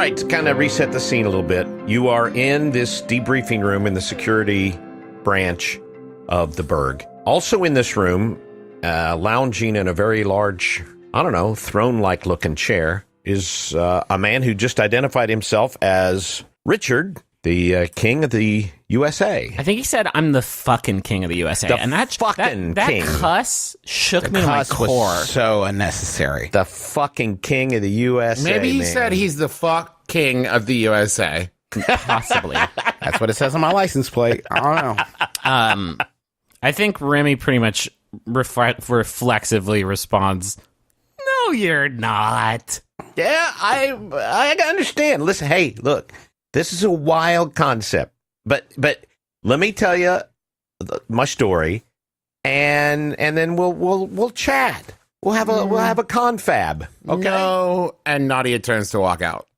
right, to kind of reset the scene a little bit, you are in this debriefing room in the security branch of the Berg. Also in this room, lounging in a very large, I don't know, throne-like looking chair, is a man who just identified himself as Richard, the king of the USA. I think he said, "I'm the fucking king of the USA." The and that fucking that king. cuss shook me to my Cuss core. was so unnecessary. The fucking king of the USA, Maybe he man. said he's the fuck king of the USA. Possibly. That's what it says on my license plate. I don't know. I think Remy pretty much reflexively responds, "No, you're not." Yeah, I understand. Listen, hey, look, this is a wild concept, but let me tell you my story, and then we'll chat. We'll have a confab. Okay. No, and Nadia turns to walk out.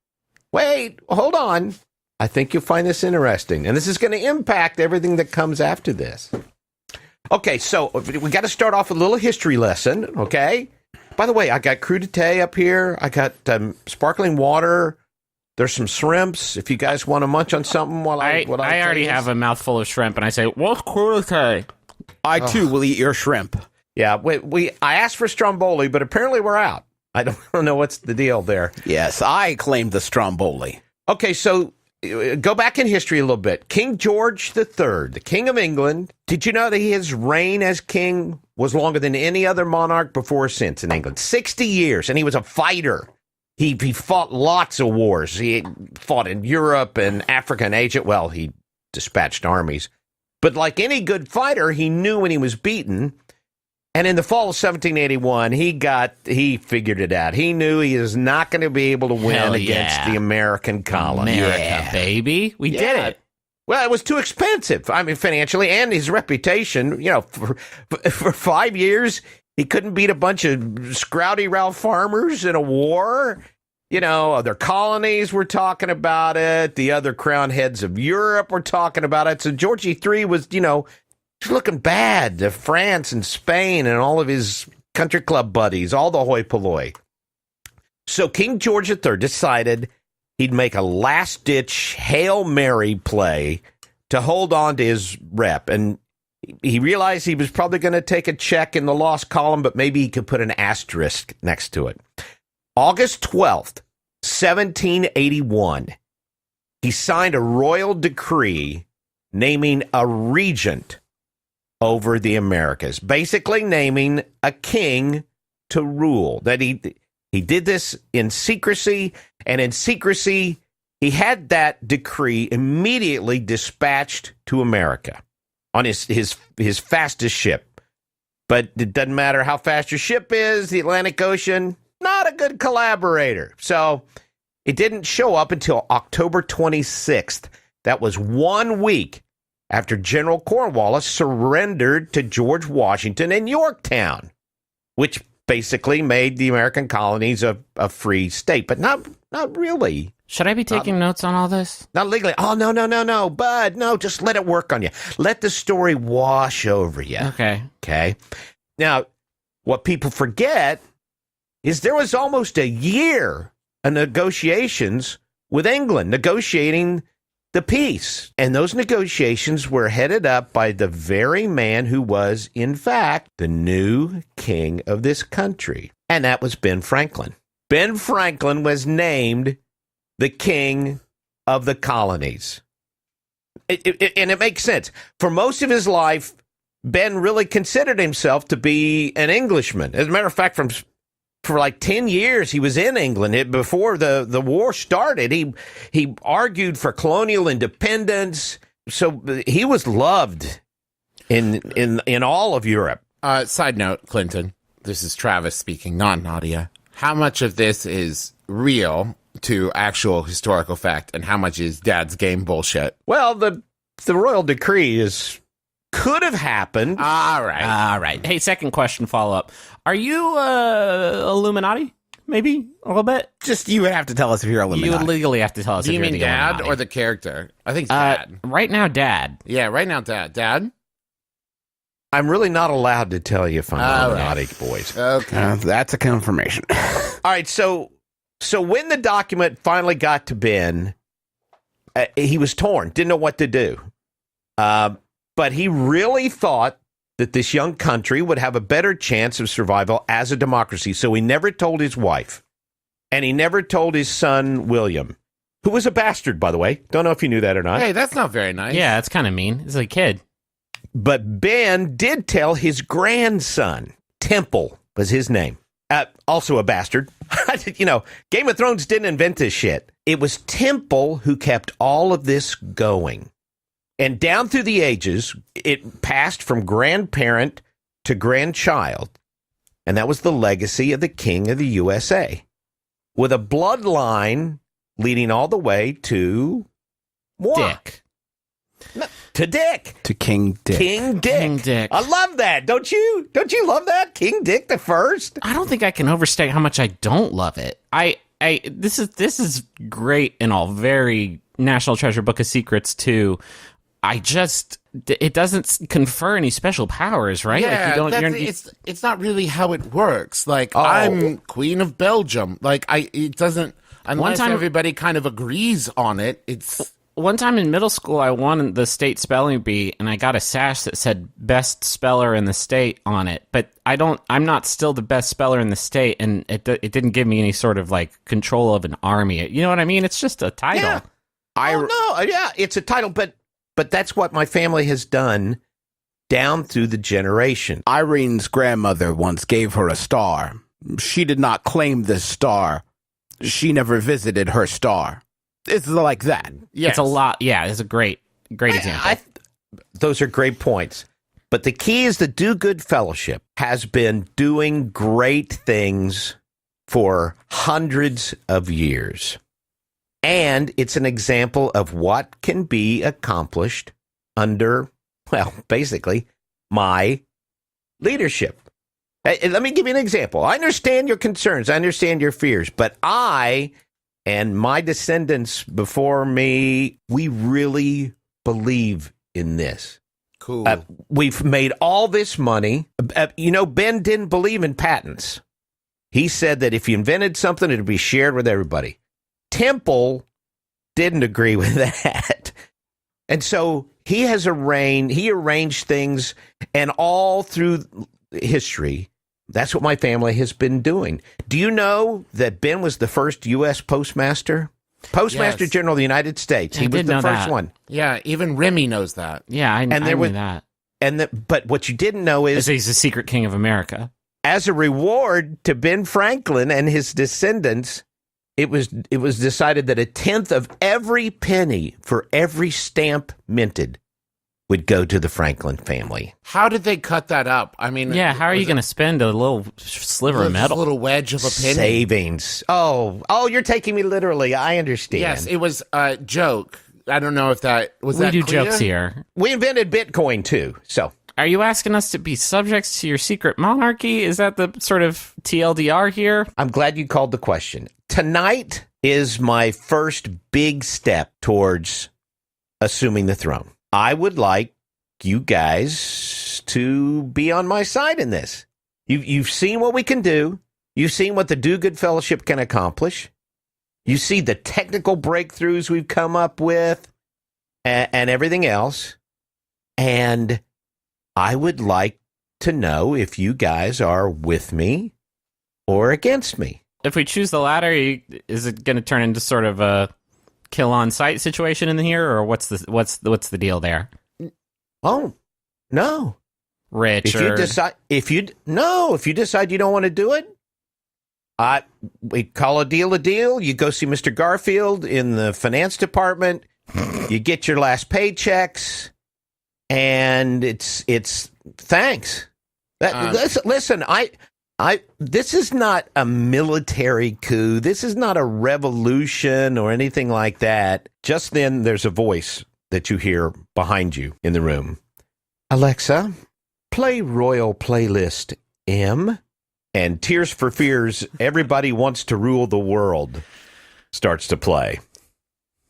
Wait, hold on. I think you'll find this interesting, and this is going to impact everything that comes after this. Okay, so we got to start off with a little history lesson. Okay. By the way, I got crudité up here. I got sparkling water. There's some shrimps. If you guys want to munch on something while I already have a mouthful of shrimp, and I say, "What's crudité?" I, too, will eat your shrimp. Yeah, I asked for Stromboli, but apparently we're out. I don't know what's the deal there. Yes, I claimed the Stromboli. Okay, so go back in history a little bit. King George III, the King of England. Did you know that his reign as king was longer than any other monarch before or since in England? 60 years, and he was a fighter. He fought lots of wars. He fought in Europe and Africa and Asia. Well, he dispatched armies. But like any good fighter, he knew when he was beaten. And in the fall of 1781, he figured it out. He knew he is not going to be able to win against the American colony. America, baby. We did it. Well, it was too expensive. I mean, financially, and his reputation. You know, for 5 years, he couldn't beat a bunch of Scrouty Ralph farmers in a war. You know, other colonies were talking about it. The other crown heads of Europe were talking about it. So George III was, he's looking bad to France and Spain and all of his country club buddies, all the hoi polloi. So King George III decided he'd make a last-ditch Hail Mary play to hold on to his rep. And he realized he was probably going to take a check in the lost column, but maybe he could put an asterisk next to it. August 12th, 1781, he signed a royal decree naming a regent over the Americas, basically naming a king to rule. That he did this in secrecy, and in secrecy, he had that decree immediately dispatched to America on his fastest ship. But it doesn't matter how fast your ship is, the Atlantic Ocean, not a good collaborator. So it didn't show up until October 26th. That was 1 week after General Cornwallis surrendered to George Washington in Yorktown, which basically made the American colonies a free state, but not really. Should I be taking notes on all this? Not legally. Oh, no, bud. No, just let it work on you. Let the story wash over you. Okay. Now, what people forget is there was almost a year of negotiations with England, negotiating the peace. And those negotiations were headed up by the very man who was, in fact, the new king of this country. And that was Ben Franklin. Ben Franklin was named the king of the colonies. And it makes sense. For most of his life, Ben really considered himself to be an Englishman. As a matter of fact, for like 10 years, he was in England. Before the war started, he argued for colonial independence. So he was loved in all of Europe. Side note, Clinton, this is Travis speaking, not Nadia. How much of this is real to actual historical fact, and how much is Dad's game bullshit? Well, the royal decree could have happened. All right. Hey, second question, follow-up. Are you Illuminati? Maybe a little bit? Just, you would have to tell us if you're Illuminati. You would legally have to tell us Do if you you're mean the Dad Illuminati. or the character? I think it's Dad. Right now, Dad. Yeah, right now, Dad. Dad? I'm really not allowed to tell you if I'm Illuminati, boys. Okay. That's a confirmation. All right, so So when the document finally got to Ben, he was torn, didn't know what to do. But he really thought that this young country would have a better chance of survival as a democracy. So he never told his wife, and he never told his son, William, who was a bastard, by the way. Don't know if you knew that or not. Hey, that's not very nice. Yeah, it's kind of mean. He's a kid. But Ben did tell his grandson, Temple was his name, also a bastard. Game of Thrones didn't invent this shit. It was Temple who kept all of this going. And down through the ages, it passed from grandparent to grandchild. And that was the legacy of the king of the USA, with a bloodline leading all the way to Dick. To Dick. To King Dick. King Dick. King Dick. I love that. Don't you? Don't you love that? King Dick the First? I don't think I can overstate how much I don't love it. This is great and all, very National Treasure Book of Secrets too. It doesn't confer any special powers, right? Yeah, it's not really how it works. Like, I'm Queen of Belgium. Like, it doesn't, unless everybody kind of agrees on it, it's... One time in middle school, I won the state spelling bee, and I got a sash that said "best speller in the state" on it. But I'm not still the best speller in the state, and it didn't give me any sort of like control of an army. You know what I mean? It's just a title. Yeah. It's a title, but that's what my family has done down through the generation. Irene's grandmother once gave her a star. She did not claim this star. She never visited her star. It's like that. Yes. It's a lot. Yeah, it's a great example. Those are great points. But the key is the Do Good Fellowship has been doing great things for hundreds of years. And it's an example of what can be accomplished under, well, basically, my leadership. Let me give you an example. I understand your concerns. I understand your fears. But I and my descendants before me, we really believe in this. Cool. We've made all this money. Ben didn't believe in patents. He said that if you invented something, it would be shared with everybody. Temple didn't agree with that. And so he arranged things, and all through history, that's what my family has been doing. Do you know that Ben was the first U.S. Postmaster? Postmaster General of the United States. He was the first one. Yeah, even Remy knows that. Yeah, I knew that. But what you didn't know is he's the secret king of America. As a reward to Ben Franklin and his descendants, it was decided that 1/10 of every penny for every stamp minted would go to the Franklin family. How did they cut that up? I mean, yeah, how are you going to spend a little sliver of metal? A little wedge of a penny? Savings. Oh, you're taking me literally. I understand. Yes, it was a joke. I don't know if that was that clear? We do jokes here. We invented Bitcoin too, so. Are you asking us to be subjects to your secret monarchy? Is that the sort of TLDR here? I'm glad you called the question. Tonight is my first big step towards assuming the throne. I would like you guys to be on my side in this. You've seen what we can do. You've seen what the Do Good Fellowship can accomplish. You see the technical breakthroughs we've come up with and everything else. And I would like to know if you guys are with me or against me. If we choose the latter, is it going to turn into sort of a kill on sight situation in here, or what's the deal there? Oh, no. Richard. If you decide you don't want to do it, we call a deal. You go see Mr. Garfield in the finance department. You get your last paychecks, and it's thanks. Listen, this is not a military coup. This is not a revolution or anything like that. Just then, there's a voice that you hear behind you in the room. Alexa, play Royal Playlist M. And Tears for Fears, Everybody Wants to Rule the World starts to play.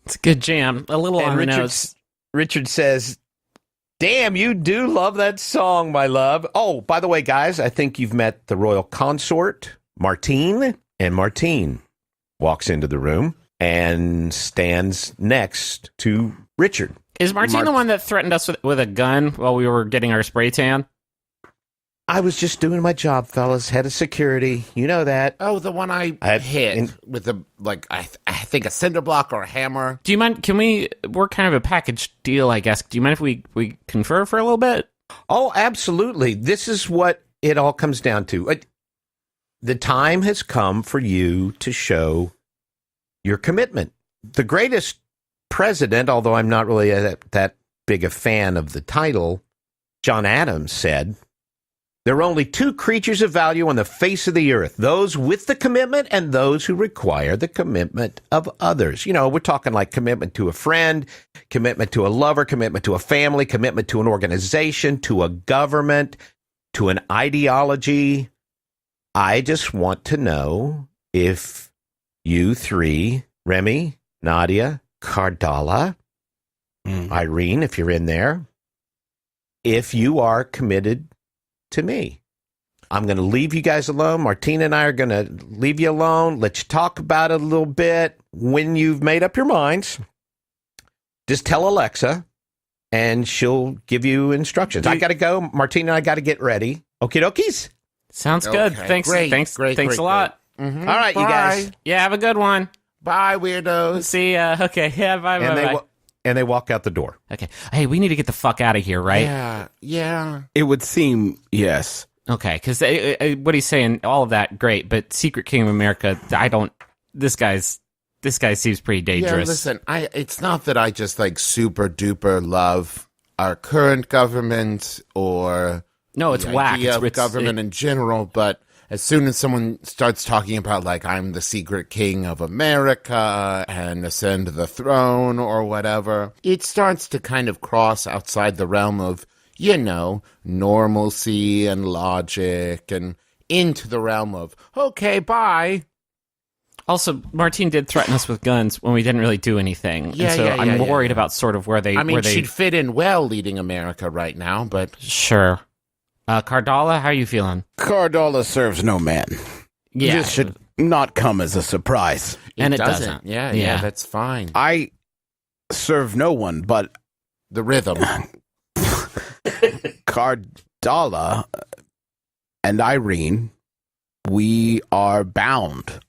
It's a good jam. A little on the nose. Richard says, damn, you do love that song, my love. Oh, by the way, guys, I think you've met the royal consort, Martine. And Martine, walks into the room and stands next to Richard. Is Martine the one that threatened us with a gun while we were getting our spray tan? I was just doing my job, fellas. Head of security. You know that. Oh, the one I hit with I think a cinder block or a hammer. Do you mind? We're kind of a package deal, I guess. Do you mind if we confer for a little bit? Oh, absolutely. This is what it all comes down to. The time has come for you to show your commitment. The greatest president, although I'm not really that big a fan of the title, John Adams said, there are only two creatures of value on the face of the earth, those with the commitment and those who require the commitment of others. You know, we're talking like commitment to a friend, commitment to a lover, commitment to a family, commitment to an organization, to a government, to an ideology. I just want to know if you three, Remy, Nadia, Cardala, Irene, if you're in there, if you are committed to me. I'm going to leave you guys alone. Martina and I are going to leave you alone. Let you talk about it a little bit. When you've made up your minds, just tell Alexa, and she'll give you instructions. I got to go. Martina and I got to get ready. Okie dokies? Sounds good. Thanks. Great. Thanks a lot. Mm-hmm. All right, bye. you guys. Yeah, have a good one. Bye, weirdos. See ya. Okay. Yeah, bye. And they walk out the door. Okay. Hey, we need to get the fuck out of here, right? Yeah. It would seem, yes. Okay, because what he's saying, all of that, great, but Secret King of America, this guy seems pretty dangerous. Yeah, listen, it's not that I just super duper love our current government or no, it's whack. It's government in general, but as soon as someone starts talking about I'm the secret king of America and ascend the throne or whatever, it starts to kind of cross outside the realm of, normalcy and logic and into the realm of, okay, bye. Also, Martine did threaten us with guns when we didn't really do anything. I'm worried about sort of where they... she'd fit in well leading America right now, but... Sure. Cardala, how are you feeling? Cardala serves no man. Yeah. This should not come as a surprise. And it doesn't. Yeah, that's fine. I serve no one, but... The rhythm. Cardala and Irene, we are bound.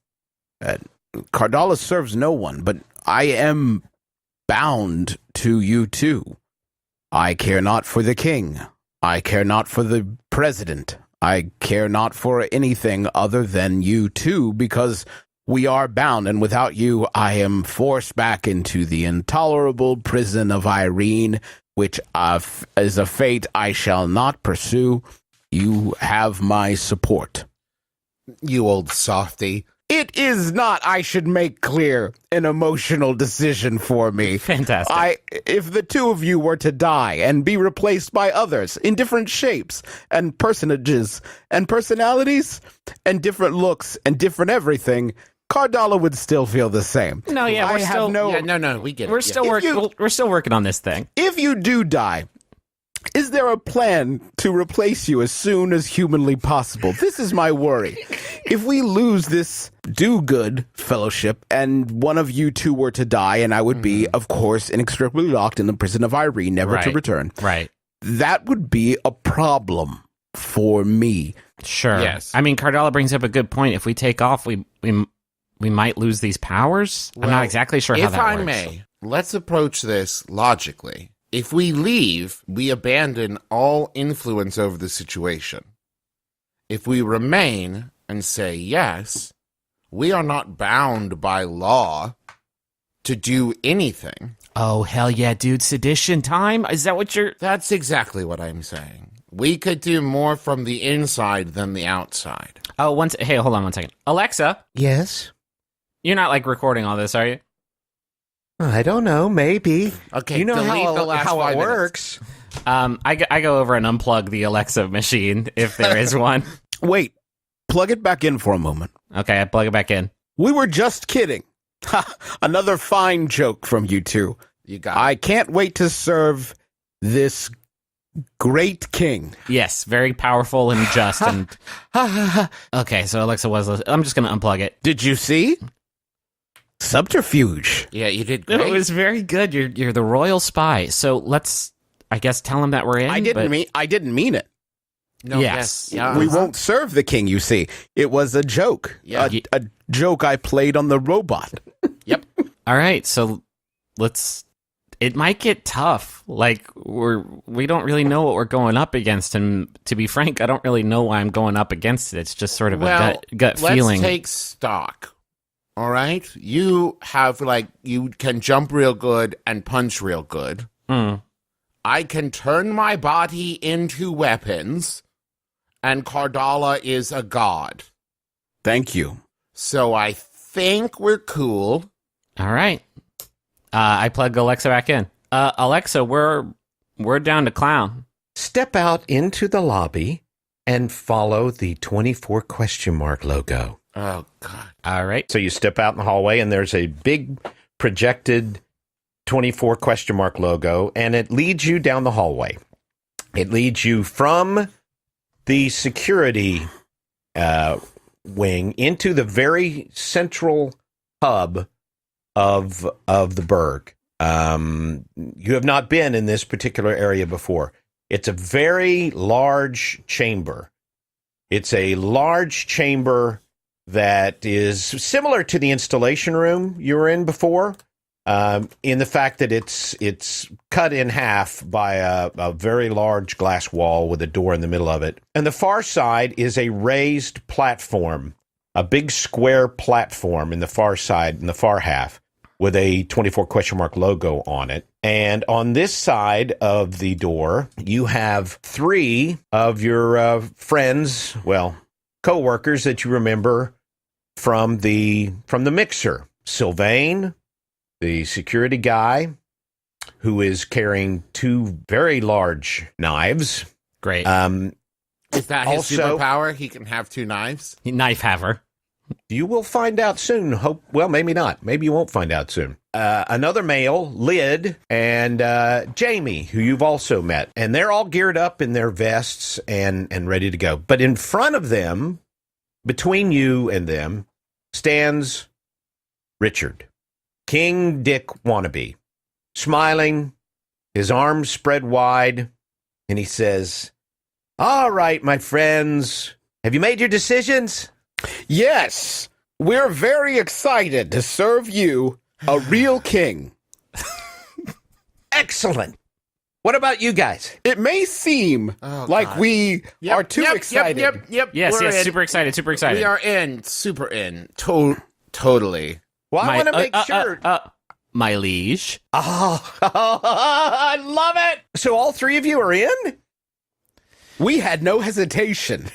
Cardala serves no one, but I am bound to you too. I care not for the king. I care not for the president. I care not for anything other than you two, because we are bound, and without you, I am forced back into the intolerable prison of Irene, which is a fate I shall not pursue. You have my support. You old softy. It is not, I should make clear, an emotional decision for me. Fantastic. If the two of you were to die and be replaced by others in different shapes and personages and personalities and different looks and different everything, Cardala would still feel the same. No, yeah, we get it. We're still working on this thing. If you do die, is there a plan to replace you as soon as humanly possible? This is my worry. If we lose this do-good fellowship and one of you two were to die, and I would be, of course, inextricably locked in the prison of Irene, never to return. Right. That would be a problem for me. Sure. Yes. I mean, Cardala brings up a good point. If we take off, we might lose these powers. Well, I'm not exactly sure how that works. If I may, let's approach this logically. If we leave, we abandon all influence over the situation. If we remain and say yes, we are not bound by law to do anything. Oh, hell yeah, dude. Sedition time? Is that what you're... That's exactly what I'm saying. We could do more from the inside than the outside. Oh, hey, hold on one second. Alexa? Yes? You're not, recording all this, are you? I don't know. Maybe. Okay, you know delete how it works. I go over and unplug the Alexa machine, if there is one. Wait. Plug it back in for a moment. Okay, I plug it back in. We were just kidding. Ha! Another fine joke from you two. You got it. I can't wait to serve this great king. Yes, very powerful and just. And okay, so Alexa was... I'm just going to unplug it. Did you see? Subterfuge. Yeah, you did great. It was very good. You're the royal spy. So let's, I guess, tell him that we're in. I didn't mean it. No, yes. Yeah, We won't serve the king, you see. It was a joke. Yeah. A joke I played on the robot. Yep. All right, so let's. It might get tough. Like we don't really know what we're going up against, and to be frank, I don't really know why I'm going up against it. It's just sort of a gut feeling. Let's take stock. All right, you have you can jump real good and punch real good. I can turn my body into weapons, and Cardala is a god. Thank you. So I think we're cool. All right. I plug Alexa back in. Alexa, we're down to clown. Step out into the lobby and follow the 24 question mark logo. Oh, God. All right. So you step out in the hallway, and there's a big projected 24 question mark logo, and it leads you down the hallway. It leads you from the security wing into the very central hub of the Berg. You have not been in this particular area before. It's a very large chamber. It's a large chamber that is similar to the installation room you were in before, in the fact that it's cut in half by a very large glass wall with a door in the middle of it. And the far side is a raised platform, a big square platform in the far side, in the far half, with a 24 question mark logo on it. And on this side of the door, you have three of your friends, well, co-workers that you remember from the mixer. Sylvain, the security guy, who is carrying two very large knives. Great. Is that his also, superpower? He can have two knives? Knife haver. You will find out soon. Well, maybe not. Maybe you won't find out soon. Another male, Lyd, and Jamie, who you've also met. And they're all geared up in their vests and ready to go. But in front of them, between you and them, stands Richard, King Dick wannabe, smiling, his arms spread wide, and he says, "All right, my friends, have you made your decisions?" Yes, we're very excited to serve you, a real king. Excellent. What about you guys? It may seem like God. we are too excited. Yep. Yes, We're yes, in. super excited, super excited. We are in. Super in. Totally. Well, I want to make sure. My liege. Oh, I love it. So all three of you are in? We had no hesitation.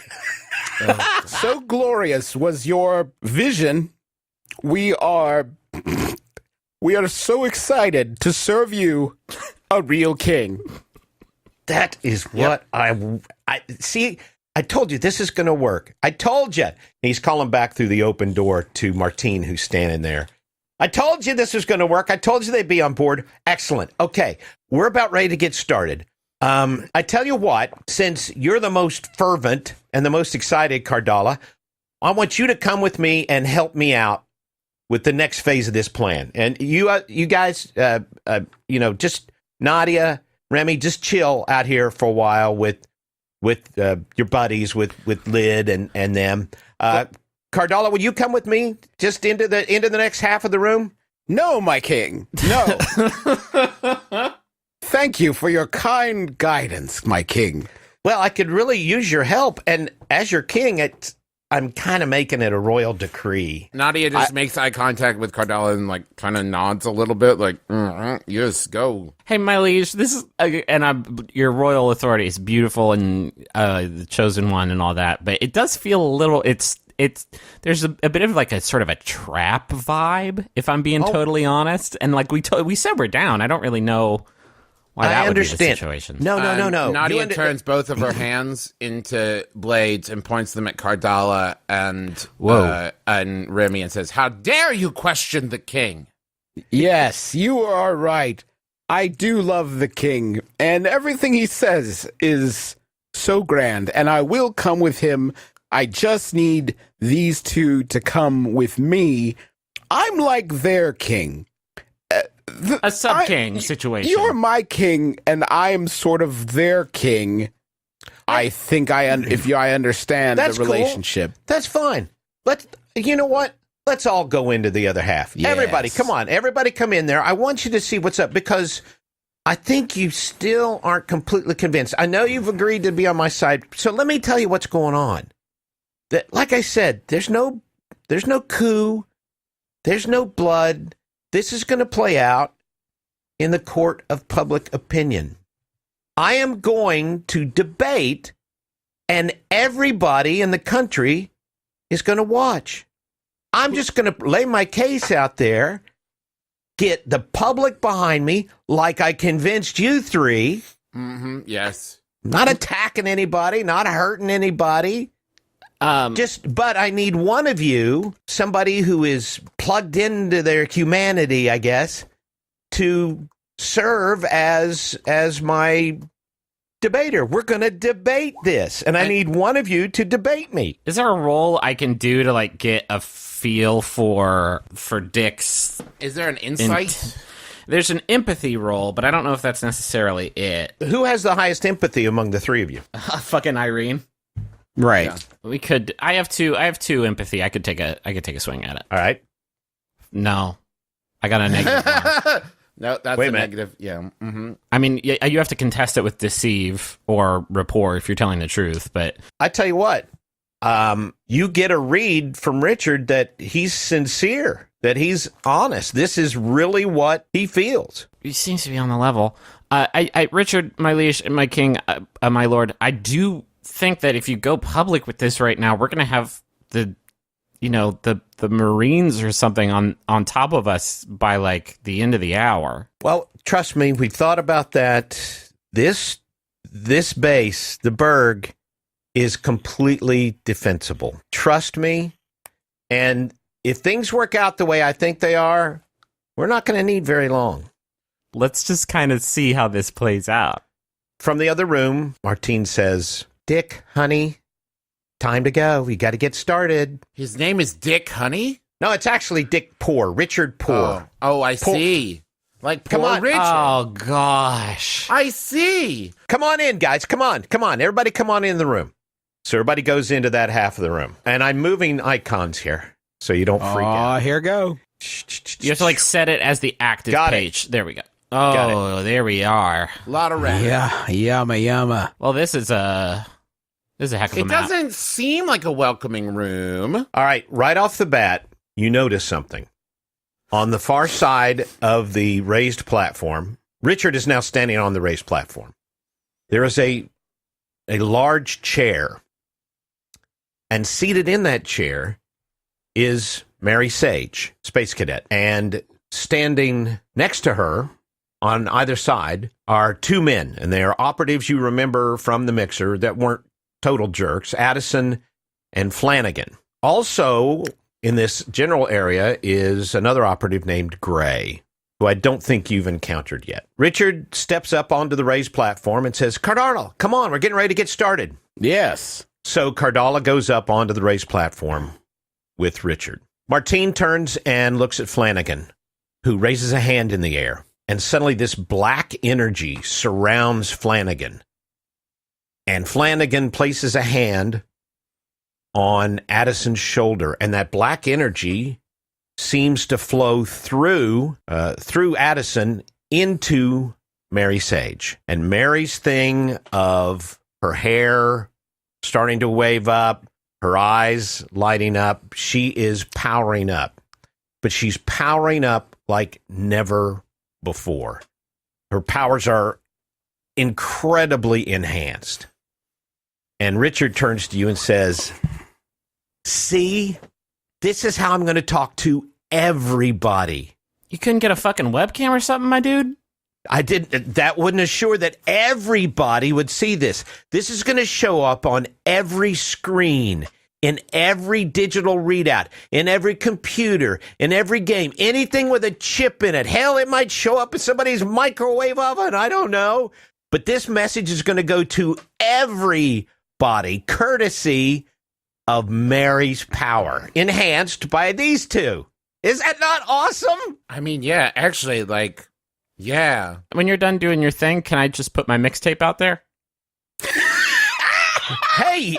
So glorious was your vision. We are so excited to serve you, a real king. That is what I see. I told you this is going to work. I told you. He's calling back through the open door to Martine, who's standing there. I told you this was going to work. I told you they'd be on board. Excellent. Okay, we're about ready to get started. I tell you what, since you're the most fervent and the most excited, Cardala, I want you to come with me and help me out with the next phase of this plan. And you guys, just Nadia, Remy, just chill out here for a while with your buddies, with Lyd and them. Cardala, will you come with me just into the next half of the room? No, my king. No. Thank you for your kind guidance, my king. Well, I could really use your help, and as your king, I'm kind of making it a royal decree. Nadia just makes eye contact with Cardala and kind of nods a little bit, yes, go. Hey, my liege, this is your royal authority is beautiful and the chosen one and all that, but it does feel a little. There's a bit of a sort of a trap vibe, if I'm being totally honest. And we said we're down. I don't really know why that would be the situation. No. Nadia turns both of her hands into blades and points them at Cardala and Remy and says, "How dare you question the king?" Yes, you are right. I do love the king, and everything he says is so grand, and I will come with him. I just need these two to come with me. I'm like their king. A sub-king situation. You're my king, and I am sort of their king. I think I understand the relationship. Cool. That's fine. You know what? Let's all go into the other half. Yes. Everybody, come on. Everybody come in there. I want you to see what's up, because I think you still aren't completely convinced. I know you've agreed to be on my side, so let me tell you what's going on. Like I said, there's no coup. There's no blood. This is going to play out in the court of public opinion. I am going to debate, and everybody in the country is going to watch. I'm just going to lay my case out there, get the public behind me, like I convinced you three. Mm-hmm, yes. Not attacking anybody, not hurting anybody. But I need one of you, somebody who is plugged into their humanity, I guess, to serve as my debater. We're going to debate this, and I need one of you to debate me. Is there a role I can do to get a feel for Dick's? Is there an insight? There's an empathy role, but I don't know if that's necessarily it. Who has the highest empathy among the three of you? Fucking Irene. Right. Yeah. We could. I have two empathy. I could take a swing at it. All right. No, I got a negative. No, that's a negative. Yeah. Mm-hmm. I mean, you have to contest it with deceive or rapport if you're telling the truth. But I tell you what, you get a read from Richard that he's sincere, that he's honest. This is really what he feels. He seems to be on the level. Richard, my liege, my king, my lord, I do think that if you go public with this right now, we're going to have the Marines or something on top of us by the end of the hour. Well, trust me, we've thought about that. This base, the Berg, is completely defensible. Trust me. And if things work out the way I think they are, we're not going to need very long. Let's just kind of see how this plays out. From the other room, Martine says, "Dick, honey, time to go. We got to get started." His name is Dick, honey? No, it's actually Dick Poor, Richard Poor. Oh, I see. Like Poor Come on. Richard. Oh, gosh. I see. Come on in, guys. Come on. Everybody come on in the room. So everybody goes into that half of the room. And I'm moving icons here so you don't freak out. Here go. You have to set it as the active page. There we go. Oh, there we are. A lot of red. Yeah, yama. Well, this is a heck of a map. It doesn't seem like a welcoming room. All right off the bat, you notice something. On the far side of the raised platform, Richard is now standing on the raised platform. There is a large chair. And seated in that chair is Mary Sage, Space Cadet. And standing next to her on either side are two men. And they are operatives you remember from the mixer that weren't total jerks, Addison and Flanagan. Also, in this general area is another operative named Gray, who I don't think you've encountered yet. Richard steps up onto the raised platform and says, "Cardala, come on, we're getting ready to get started." Yes. So Cardala goes up onto the raised platform with Richard. Martine turns and looks at Flanagan, who raises a hand in the air. And suddenly this black energy surrounds Flanagan. And Flanagan places a hand on Addison's shoulder, and that black energy seems to flow through Addison into Mary Sage. And Mary's thing of her hair starting to wave up, her eyes lighting up, she is powering up. But she's powering up like never before. Her powers are incredibly enhanced. And Richard turns to you and says, "See, this is how I'm going to talk to everybody." You couldn't get a fucking webcam or something, my dude? That wouldn't assure that everybody would see this. This is going to show up on every screen, in every digital readout, in every computer, in every game, anything with a chip in it. Hell, it might show up in somebody's microwave oven. I don't know. But this message is going to go to everybody, courtesy of Mary's power, enhanced by these two. Is that not awesome? I mean, yeah, actually, like, yeah. When you're done doing your thing, can I just put my mixtape out there? Hey,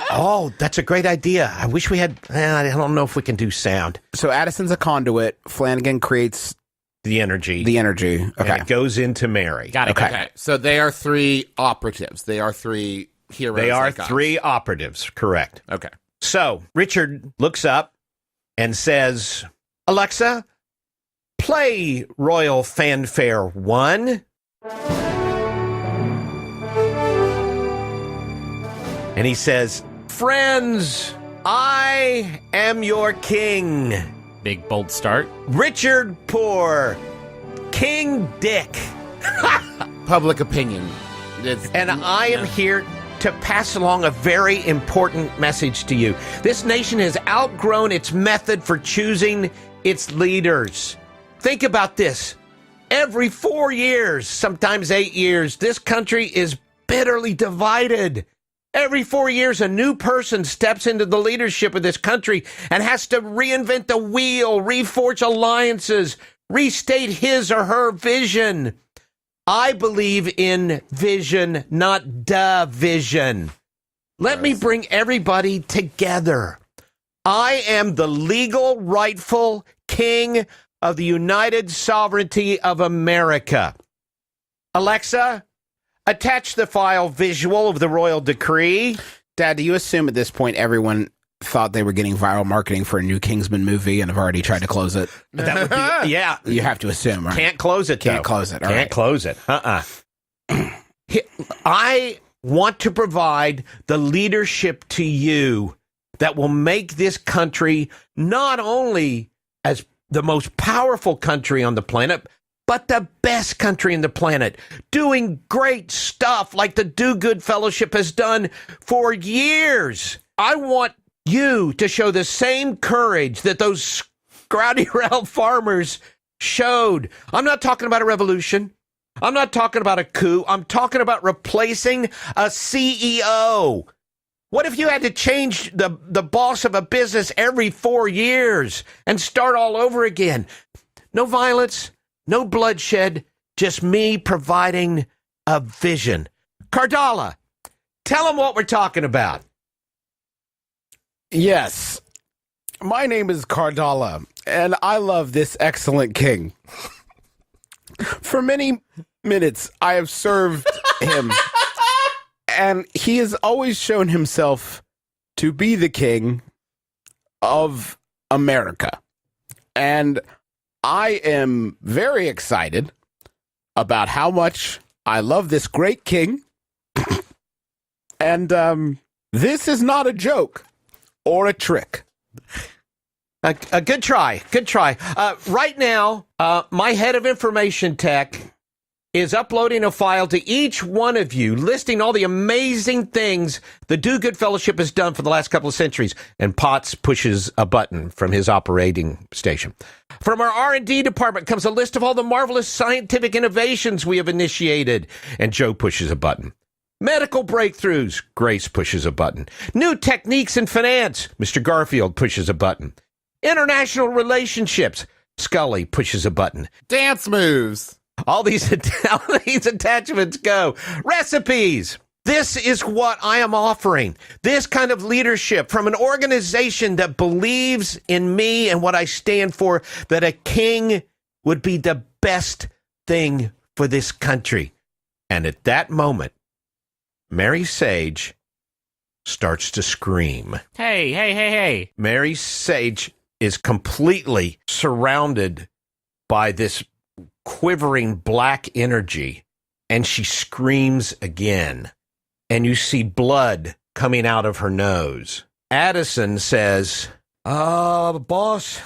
that's a great idea. I wish we had, I don't know if we can do sound. So Addison's a conduit. Flanagan creates The energy. okay. And it goes into Mary. Got it. Okay, so they are 3 operatives. They are 3 heroes. They are like us. 3 operatives, correct. Okay. So Richard looks up and says, Alexa, play Royal Fanfare 1. And he says, friends, I am your king. Big, bold start. Richard Poor, King Dick. Public opinion. And I am here to pass along a very important message to you. This nation has outgrown its method for choosing its leaders. Think about this. Every 4 years, sometimes 8 years, this country is bitterly divided. Every 4 years, a new person steps into the leadership of this country and has to reinvent the wheel, reforge alliances, restate his or her vision. I believe in vision, not division. Let me bring everybody together. I am the legal, rightful king of the United Sovereignty of America. Alexa, attach the file visual of the royal decree. Dad, do you assume at this point everyone thought they were getting viral marketing for a new Kingsman movie and have already tried to close it? That would be, yeah. You have to assume, right? Can't close it, though. Can't close it. All Can't right. close it. I want to provide the leadership to you that will make this country not only as the most powerful country on the planet, but the best country on the planet, doing great stuff like the Do Good Fellowship has done for years. I want you to show the same courage that those Scrouty Rail farmers showed. I'm not talking about a revolution. I'm not talking about a coup. I'm talking about replacing a CEO. What if you had to change the boss of a business every 4 years and start all over again? No violence, no bloodshed, just me providing a vision. Cardala, tell them what we're talking about. Yes. My name is Cardala, and I love this excellent king. For many minutes, I have served him, and he has always shown himself to be the king of America. And I am very excited about how much I love this great king. And this is not a joke or a trick. A good try. Good try. Right now, my head of information tech is uploading a file to each one of you listing all the amazing things the Do Good Fellowship has done for the last couple of centuries. And Potts pushes a button from his operating station. From our R&D department comes a list of all the marvelous scientific innovations we have initiated. And Joe pushes a button. Medical breakthroughs. Grace pushes a button. New techniques in finance. Mr. Garfield pushes a button. International relationships. Scully pushes a button. Dance moves. All these attachments go. Recipes. This is what I am offering. This kind of leadership from an organization that believes in me and what I stand for, that a king would be the best thing for this country. And at that moment, Mary Sage starts to scream. Hey. Mary Sage is completely surrounded by this quivering black energy, and she screams again. And you see blood coming out of her nose. Addison says, boss,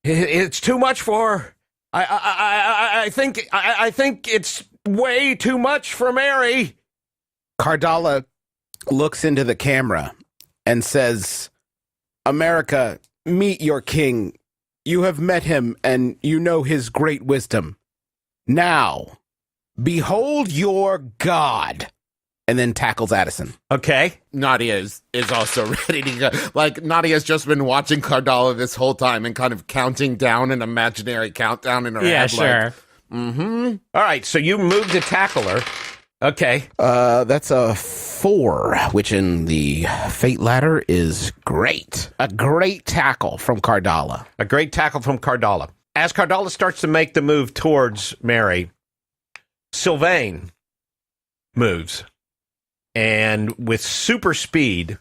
it's too much for her. I think it's way too much for Mary. Cardala looks into the camera and says, America, meet your king. You have met him, and you know his great wisdom. Now, behold your God. and then tackles Addison. Okay. Nadia is also ready to go. Like, Nadia's just been watching Cardala this whole time and kind of counting down an imaginary countdown in her head. Yeah, sure. All right, so you move to tackle her. Okay. That's a 4, which in the fate ladder is great. A great tackle from Cardala. A great tackle from Cardala. As Cardala starts to make the move towards Mary, Sylvain moves. And with super speed,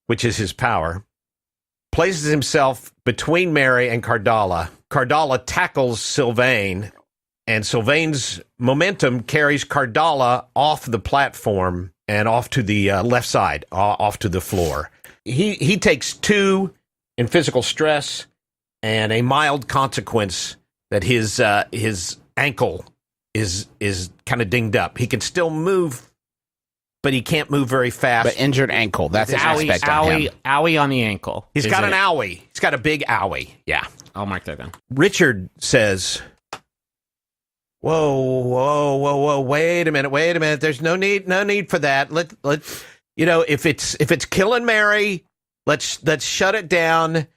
which is his power, places himself between Mary and Cardala. Cardala tackles Sylvain, and Sylvain's momentum carries Cardala off the platform and off to the left side, off to the floor. He takes 2 in physical stress and a mild consequence that his ankle is kind of dinged up. He can still move, but he can't move very fast. But injured ankle. That's an aspect of him. Owie on the ankle. He's got an owie. He's got a big owie. Yeah. I'll mark that down. Richard says, Whoa, wait a minute. There's no need for that. Let if it's killing Mary, let's shut it down,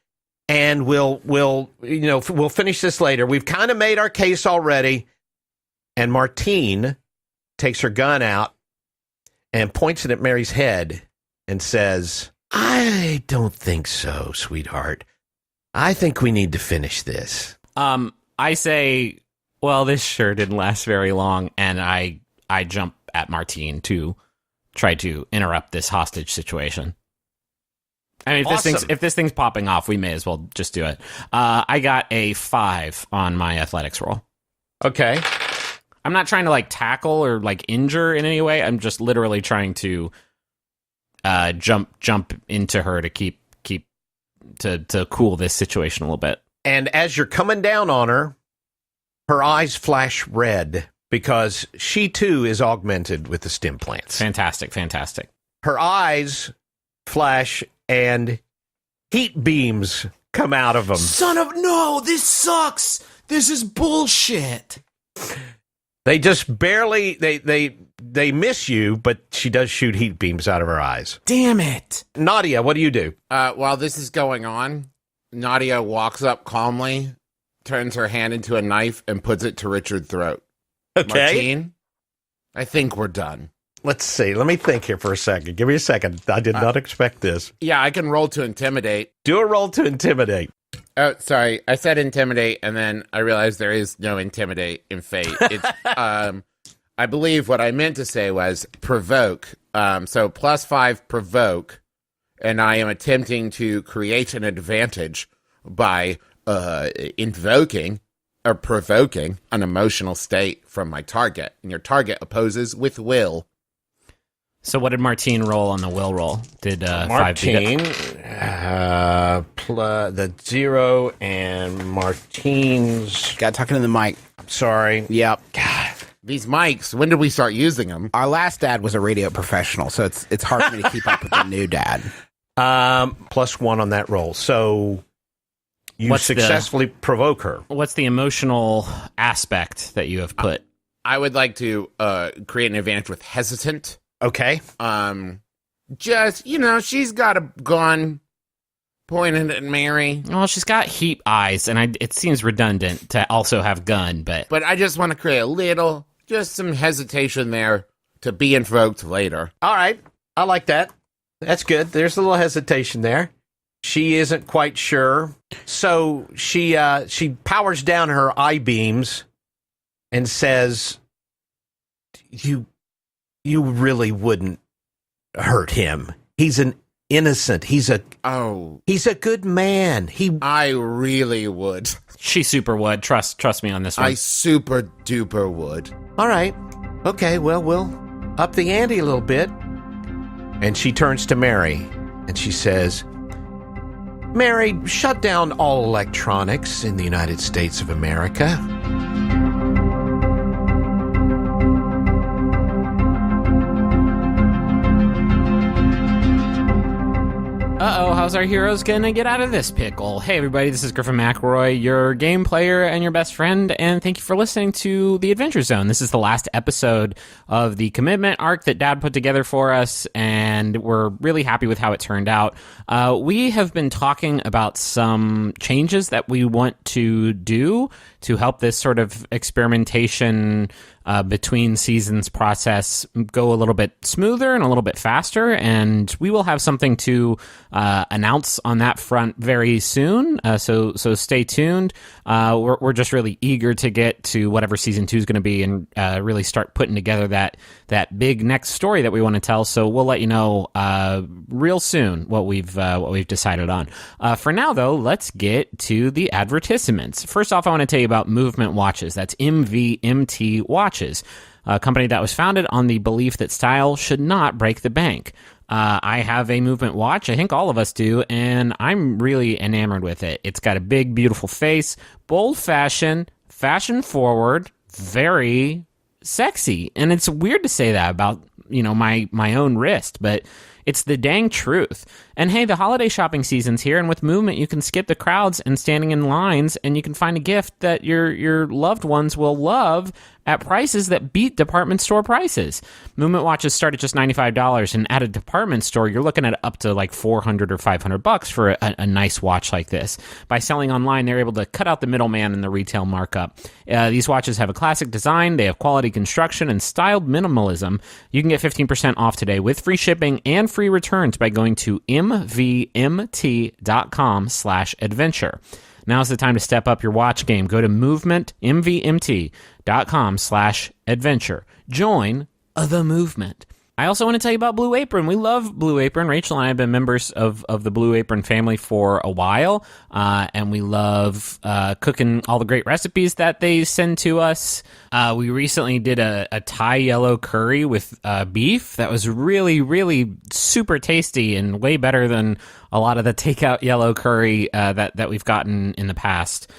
and we'll finish this later. We've kind of made our case already. And Martine takes her gun out and points it at Mary's head and says, I don't think so, sweetheart. I think we need to finish this. I say, well, this sure didn't last very long, and I jump at Martine to try to interrupt this hostage situation. I mean, if this thing's popping off, we may as well just do it. I got a 5 on my athletics roll. Okay. I'm not trying to tackle or injure in any way. I'm just literally trying to jump into her to keep to cool this situation a little bit. And as you're coming down on her, her eyes flash red because she too is augmented with the stem plants. Fantastic. Her eyes flash and heat beams come out of them. Son of no, this sucks. This is bullshit. They just barely they miss you, but she does shoot heat beams out of her eyes. Damn it. Nadia, what do you do? While this is going on, Nadia walks up calmly, turns her hand into a knife, and puts it to Richard's throat. Okay. Martine, I think we're done. Let's see. Let me think here for a second. Give me a second. I did not expect this. Yeah, I can roll to intimidate. Do a roll to intimidate. Oh, sorry. I said intimidate, and then I realized there is no intimidate in Fate. It's, I believe what I meant to say was provoke. So +5 provoke, and I am attempting to create an advantage by invoking or provoking an emotional state from my target, and your target opposes with will. So what did Martine roll on the will roll? Did Martine, 5 the 0 and Martine's... Got talking to the mic. I'm sorry. Yep. God. These mics, when did we start using them? Our last dad was a radio professional, so it's hard for me to keep up with the new dad. +1 on that roll. So you successfully provoke her. What's the emotional aspect that you have put? I would like to create an advantage with hesitant. Okay. Just, she's got a gun pointed at Mary. Well, she's got heat eyes, and it seems redundant to also have gun, but I just want to create just some hesitation there to be invoked later. All right. I like that. That's good. There's a little hesitation there. She isn't quite sure. So she powers down her eye beams and says, You really wouldn't hurt him. He's an innocent. He's a good man. I really would. She super would. Trust me on this one. I super duper would. All right. Okay, well, we'll up the ante a little bit. And she turns to Mary and she says, Mary, shut down all electronics in the United States of America. how's our heroes gonna get out of this pickle? Hey everybody, this is Griffin McElroy, your game player and your best friend, and thank you for listening to The Adventure Zone. This is the last episode of the commitment arc that Dad put together for us, and we're really happy with how it turned out. We have been talking about some changes that we want to do to help this sort of experimentation between seasons process go a little bit smoother and a little bit faster, and we will have something to announce on that front very soon, so stay tuned. We're just really eager to get to whatever season 2 is going to be and really start putting together that big next story that we want to tell, so we'll let you know real soon what we've decided on. For now, though, let's get to the advertisements. First off, I want to tell you about Movement Watches. That's MVMT Watches, a company that was founded on the belief that style should not break the bank. I have a Movement watch. I think all of us do, and I'm really enamored with it. It's got a big, beautiful face, bold fashion, fashion forward, very sexy. And it's weird to say that about, my own wrist, but it's the dang truth. And hey, the holiday shopping season's here, and with Movement, you can skip the crowds and standing in lines, and you can find a gift that your loved ones will love at prices that beat department store prices. Movement watches start at just $95, and at a department store, you're looking at up to like $400 or $500 for a nice watch like this. By selling online, they're able to cut out the middleman in the retail markup. These watches have a classic design, they have quality construction, and styled minimalism. You can get 15% off today with free shipping and free returns by going to mvmt.com/adventure. Now's the time to step up your watch game. Go to mvmt.com/adventure. Join the movement. I also want to tell you about Blue Apron. We love Blue Apron. Rachel and I have been members of the Blue Apron family for a while, and we love cooking all the great recipes that they send to us. We recently did a Thai yellow curry with beef that was really, really super tasty and way better than a lot of the takeout yellow curry that we've gotten in the past.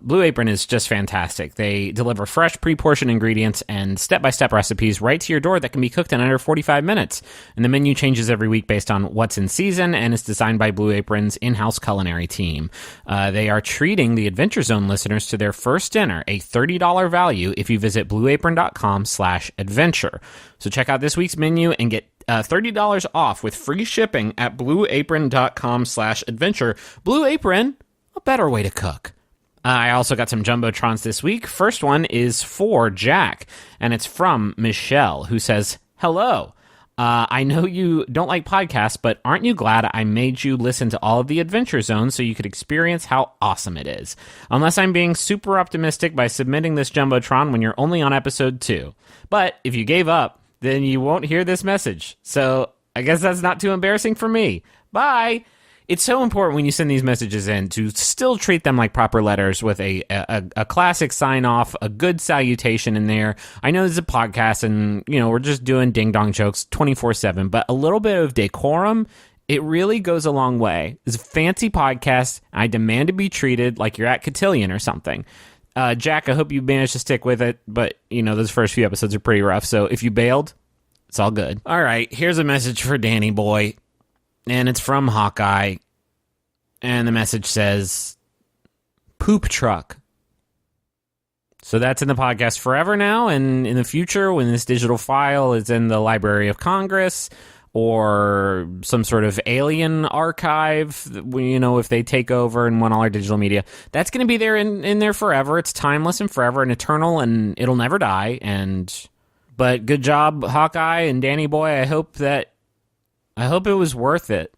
Blue Apron is just fantastic. They deliver fresh, pre-portioned ingredients and step-by-step recipes right to your door that can be cooked in under 45 minutes. And the menu changes every week based on what's in season and is designed by Blue Apron's in-house culinary team. They are treating the Adventure Zone listeners to their first dinner, a $30 value, if you visit blueapron.com/adventure. So check out this week's menu and get $30 off with free shipping at blueapron.com/adventure. Blue Apron, a better way to cook. I also got some Jumbotrons this week. First one is for Jack, and it's from Michelle, who says, "Hello. I know you don't like podcasts, but aren't you glad I made you listen to all of the Adventure Zone so you could experience how awesome it is? Unless I'm being super optimistic by submitting this Jumbotron when you're only on episode 2. But if you gave up, then you won't hear this message. So I guess that's not too embarrassing for me. Bye." It's so important when you send these messages in to still treat them like proper letters with a classic sign-off, a good salutation in there. I know this is a podcast and, we're just doing ding-dong jokes 24/7, but a little bit of decorum, it really goes a long way. It's a fancy podcast. I demand to be treated like you're at Cotillion or something. Jack, I hope you managed to stick with it, but, those first few episodes are pretty rough, so if you bailed, it's all good. All right, here's a message for Danny Boy. And it's from Hawkeye, and the message says, "Poop truck." So that's in the podcast forever now, and in the future, when this digital file is in the Library of Congress or some sort of alien archive, if they take over and want all our digital media, that's going to be there in there forever. It's timeless and forever and eternal, and it'll never die. But good job, Hawkeye and Danny Boy. I hope it was worth it.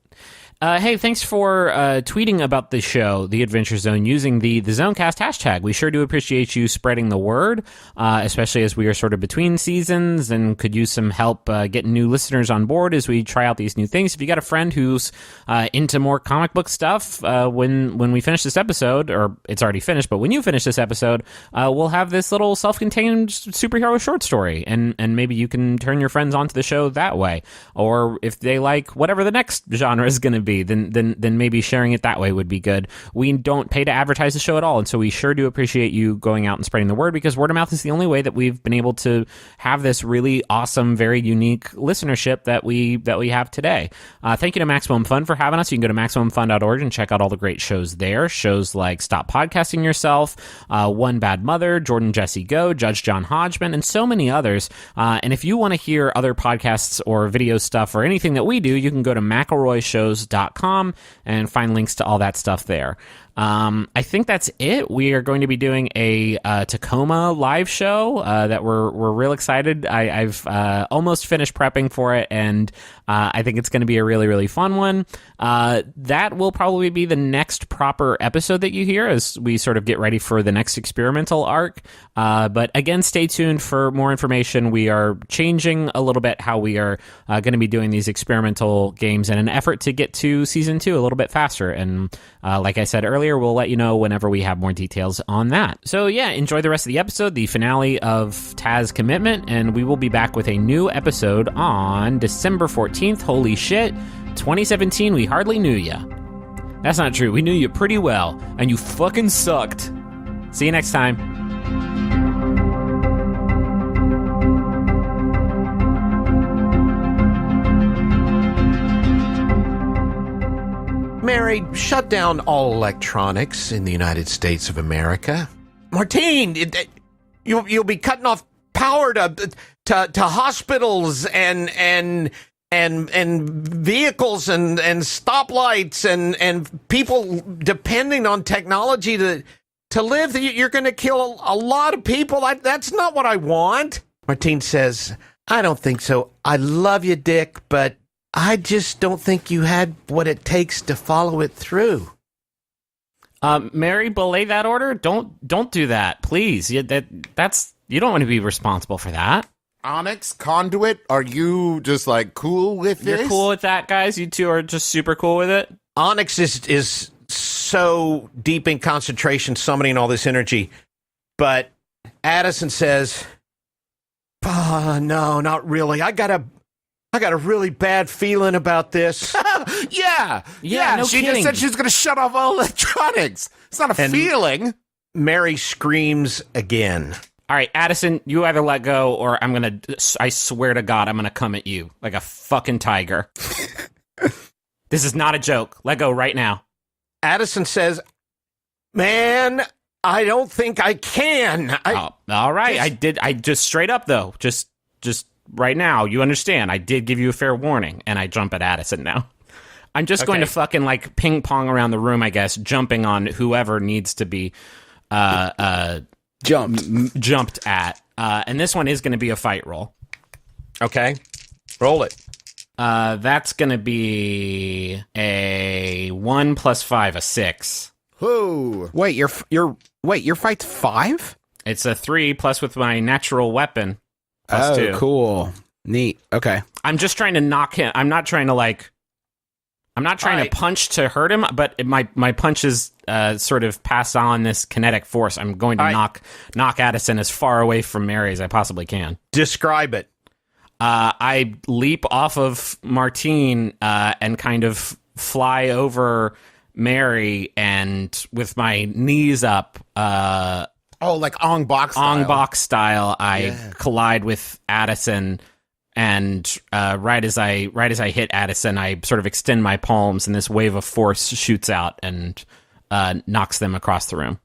Hey, thanks for tweeting about the show, The Adventure Zone, using the Zonecast hashtag. We sure do appreciate you spreading the word, especially as we are sort of between seasons and could use some help getting new listeners on board as we try out these new things. If you got a friend who's into more comic book stuff, when we finish this episode, or it's already finished, but when you finish this episode, we'll have this little self-contained superhero short story, and maybe you can turn your friends onto the show that way. Or if they like whatever the next genre is going to be, be, then maybe sharing it that way would be good. We don't pay to advertise the show at all, and so we sure do appreciate you going out and spreading the word, because word of mouth is the only way that we've been able to have this really awesome, very unique listenership that we have today. Thank you to Maximum Fun for having us. You can go to MaximumFun.org and check out all the great shows there. Shows like Stop Podcasting Yourself, One Bad Mother, Jordan Jesse Go, Judge John Hodgman, and so many others. And if you want to hear other podcasts or video stuff or anything that we do, you can go to McElroyShows.com and find links to all that stuff there. I think that's it. We are going to be doing a Tacoma live show that we're real excited. I've almost finished prepping for it, and I think it's going to be a really, really fun one. That will probably be the next proper episode that you hear as we sort of get ready for the next experimental arc. But again, stay tuned for more information. We are changing a little bit how we are going to be doing these experimental games in an effort to get to Season 2 a little bit faster. And like I said earlier, we'll let you know whenever we have more details on that. So yeah, enjoy the rest of the episode, the finale of Taz Commitment, and we will be back with a new episode on December 14th. Holy shit, 2017, we hardly knew ya. That's not true. We knew you pretty well, and you fucking sucked. See you next time. Mary, shut down all electronics in the United States of America. Martine, you'll be cutting off power to hospitals and vehicles and stoplights and people depending on technology to live. You're going to kill a lot of people. That's not what I want. Martine says, I don't think so. I love you, Dick, but I just don't think you had what it takes to follow it through. Mary, belay that order. Don't do that, please. That's you don't want to be responsible for that. Onyx, Conduit, are you just like cool with this? You're cool with that, guys? You two are just super cool with it? Onyx is so deep in concentration, summoning all this energy. But Addison says, no, not really. I got a really bad feeling about this. Yeah, no she kidding. just said she was going to shut off all electronics. It's not a feeling. Mary screams again. All right, Addison, you either let go or I swear to God, I'm going to come at you like a fucking tiger. This is not a joke. Let go right now. Addison says, man, I don't think I can. All right, I just straight up though, just right now, you understand, I did give you a fair warning, and I jump at Addison now. I'm just going to fucking, like, ping-pong around the room, I guess, jumping on whoever needs to be jumped at. And this one is going to be a fight roll. Okay. Roll it. That's going to be a 1 + 5, a 6. Whoa. Wait, your fight's 5? It's a 3 plus with my natural weapon. +2. Cool. Neat. Okay. I'm just trying to knock him. I'm not trying to punch to hurt him, but my punches sort of pass on this kinetic force. I'm going to knock Addison as far away from Mary as I possibly can. Describe it. I leap off of Martine and kind of fly over Mary, and with my knees up, like Ong Bak style. Ong Bak style, I collide with Addison, and right as I hit Addison, I sort of extend my palms, and this wave of force shoots out and knocks them across the room.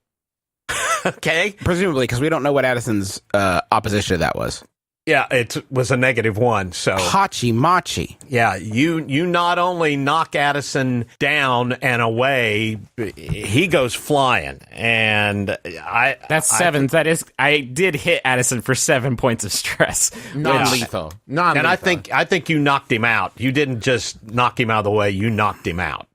Okay. Presumably, because we don't know what Addison's opposition to that was. Yeah, it was a -1, so... Hachi Machi. Yeah, you not only knock Addison down and away, he goes flying, and That's 7. I did hit Addison for 7 points of stress. Non-lethal. And I think you knocked him out. You didn't just knock him out of the way, you knocked him out.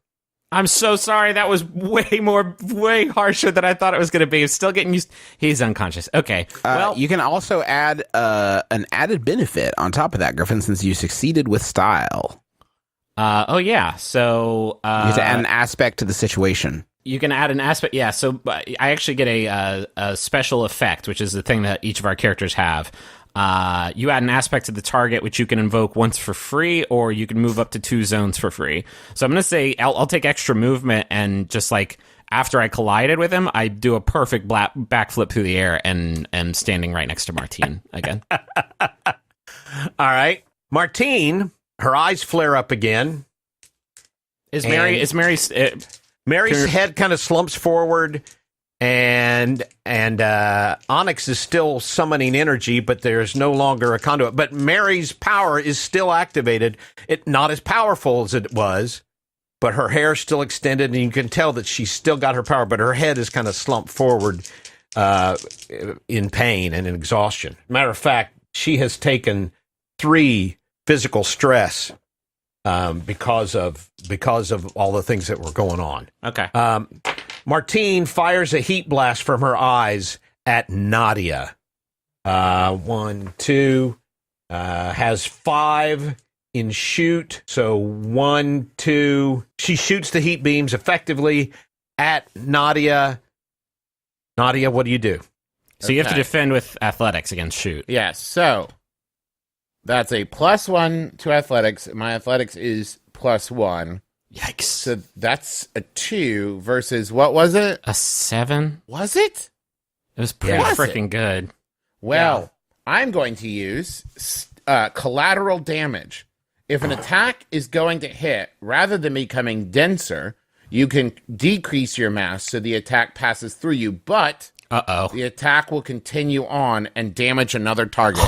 I'm so sorry. That was way harsher than I thought it was going to be. I'm still getting used. He's unconscious. Okay. Well, you can also add an added benefit on top of that, Griffin, since you succeeded with style. Yeah. So you have to add an aspect to the situation. You can add an aspect. Yeah. So I actually get a special effect, which is the thing that each of our characters have. You add an aspect to the target, which you can invoke once for free, or you can move up to 2 zones for free. So I'm going to say I'll take extra movement, and just like after I collided with him, I do a perfect backflip through the air and am standing right next to Martine again. All right. Martine, her eyes flare up again. Mary's head kind of slumps forward, and Onyx is still summoning energy, but there's no longer a conduit. But Mary's power is still activated. It not as powerful as it was, but her hair's still extended, and you can tell that she's still got her power, but her head is kind of slumped forward in pain and in exhaustion. Matter of fact, she has taken 3 physical stress because of all the things that were going on. Okay. Martine fires a heat blast from her eyes at Nadia. 1, 2, has 5 in shoot. So 1, 2. She shoots the heat beams effectively at Nadia. Nadia, what do you do? So you have to defend with athletics against shoot. Yes. So that's a +1 to athletics. My athletics is +1. Yikes. So that's a 2 versus, what was it? A 7? Was it? It was pretty freaking good. Well, I'm going to use collateral damage. If an attack is going to hit, rather than becoming denser, you can decrease your mass so the attack passes through you, but the attack will continue on and damage another target.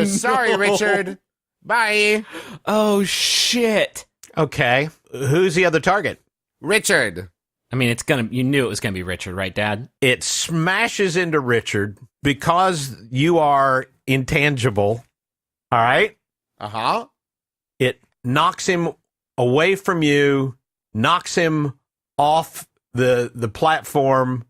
Sorry, Richard. Bye. Oh, shit. Okay. Who's the other target? Richard. I mean, you knew it was gonna be Richard, right, Dad? It smashes into Richard because you are intangible. All right? Uh-huh. It knocks him away from you, knocks him off the platform,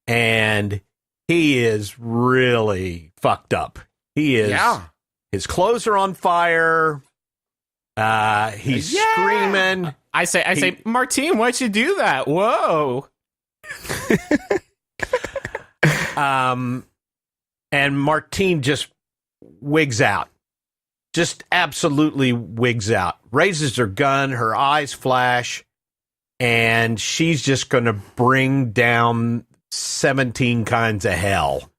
and he is really fucked up. He is. Yeah. His clothes are on fire. He's screaming. I say, Martine, why'd you do that? Whoa. And Martine just wigs out. Just absolutely wigs out. Raises her gun, her eyes flash, and she's just going to bring down 17 kinds of hell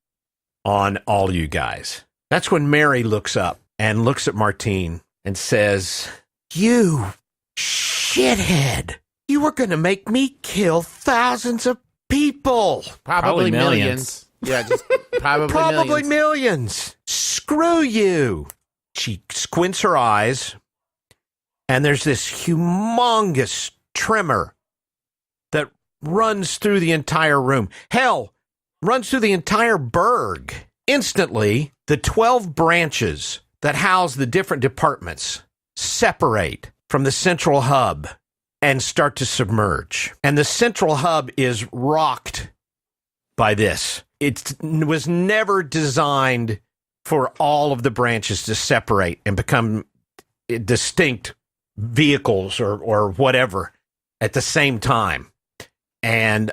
on all you guys. That's when Mary looks up and looks at Martine and says, "You shithead. You were going to make me kill thousands of people." Probably millions. Yeah, just probably millions. Screw you. She squints her eyes, and there's this humongous tremor that runs through the entire room. Hell, runs through the entire burg. Instantly, the 12 branches that house the different departments separate from the central hub and start to submerge. And the central hub is rocked by this. It was never designed for all of the branches to separate and become distinct vehicles or whatever at the same time. And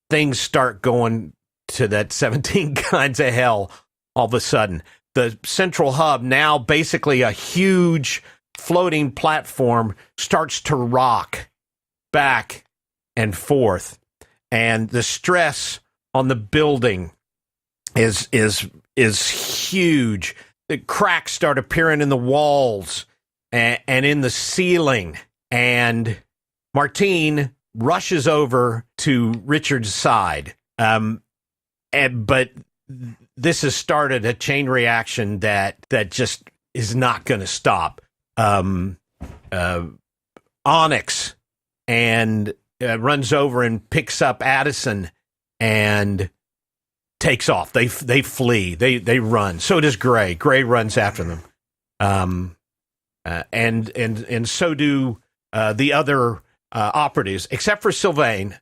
things start going to that 17 kinds of hell all of a sudden. The central hub, now basically a huge floating platform, starts to rock back and forth. And the stress on the building is huge. The cracks start appearing in the walls and in the ceiling. And Martine rushes over to Richard's side. But this has started a chain reaction that just is not going to stop. Onyx and runs over and picks up Addison and takes off. They flee. They run. So does Gray. Gray runs after them. And so do the other operatives, except for Sylvain.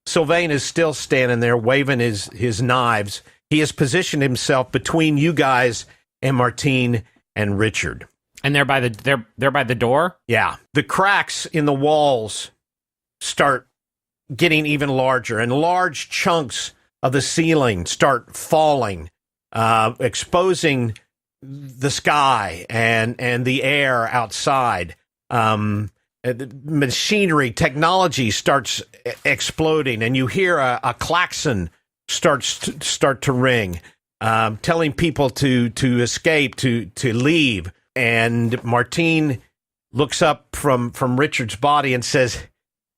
Sylvain is still standing there waving his knives. He has positioned himself between you guys and Martine and Richard. And they're by the door? Yeah. The cracks in the walls start getting even larger, and large chunks of the ceiling start falling, exposing the sky and the air outside. The machinery, technology starts exploding, and you hear a klaxon start to ring, telling people to escape, to leave. And Martine looks up from Richard's body and says,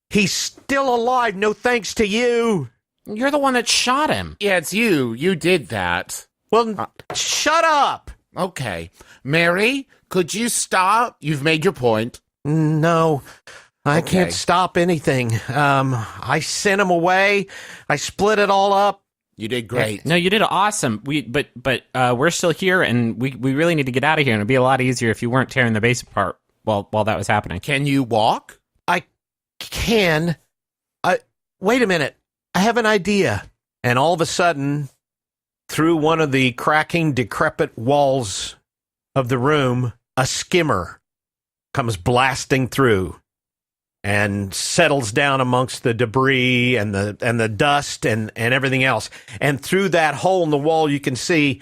"He's still alive, no thanks to you." You're the one that shot him. Yeah, it's you. You did that. Well, shut up. Okay. Mary, could you stop? You've made your point. No, I Okay. can't stop anything. I sent him away. I split it all up. You did great. No, you did awesome. But we're still here, and we really need to get out of here. And it'd be a lot easier if you weren't tearing the base apart while that was happening. Can you walk? I can. Wait a minute. I have an idea. And all of a sudden, through one of the cracking, decrepit walls of the room, a skimmer comes blasting through and settles down amongst the debris and the dust and everything else. And through that hole in the wall, you can see